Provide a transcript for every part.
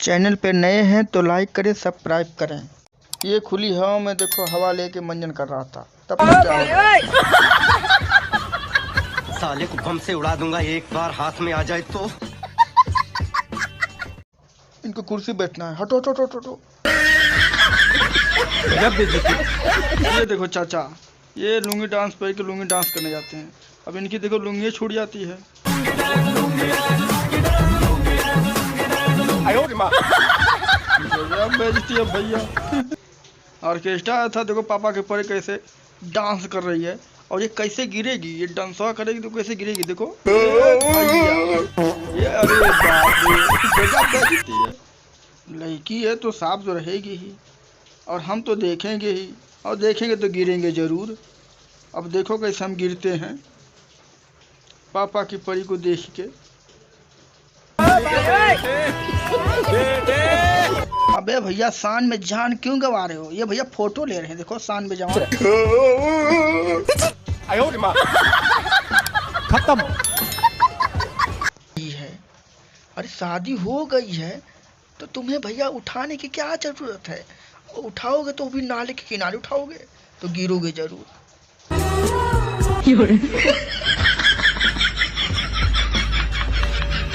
Channel पे नए हैं तो लाइक करें, सब्सक्राइब करें। ये खुली हवा में देखो हवा लेके मंजन कर रहा था, तब क्या होगा? साले को बम से उड़ा दूंगा एक बार हाथ में आ जाए तो। इनको कुर्सी बैठना है, हटो हटो हटो हटो। ये देखो चाचा, ये लुंगी डांस पे लुंगी डांस करने जाते हैं। अब इनकी देखो लुंगी छूट जाती है। बेइज्जती है भैया। ऑर्केस्ट्रा आया था, देखो पापा के परे कैसे डांस कर रही है और ये कैसे गिरेगी, ये डांसवा करेगी तो कैसे गिरेगी देखो। ये अरे बाप रे, बेइज्जती है। लड़की है तो साफ तो रहेगी ही, और हम तो देखेंगे ही, और देखेंगे तो गिरेंगे जरूर। अब देखो कैसे हम गिरते हैं पापा की परी को देख के। अबे भैया शान में जान क्यों गवा रहे हो? ये भैया फोटो ले रहे हैं, देखो शान में जमा खत्म है। अरे शादी हो गई है तो तुम्हें भैया उठाने की क्या जरूरत है? उठाओगे तो भी नाले के किनारे उठाओगे तो गिरोगे जरूर।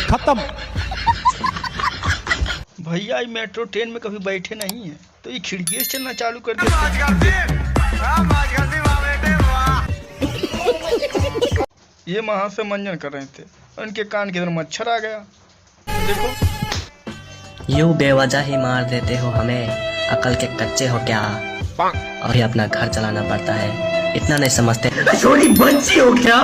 खत्म। भैया मेट्रो ट्रेन में कभी बैठे नहीं है तो ये खिड़की से चलना चालू कर देते। ये वहां से मंजन कर रहे थे, उनके कान के अंदर मच्छर आ गया। देखो यूं बेवजह ही मार देते हो हमें, अकल के कच्चे हो क्या? और ही अपना घर चलाना पड़ता है, इतना नहीं समझते? छोटी बच्ची हो क्या?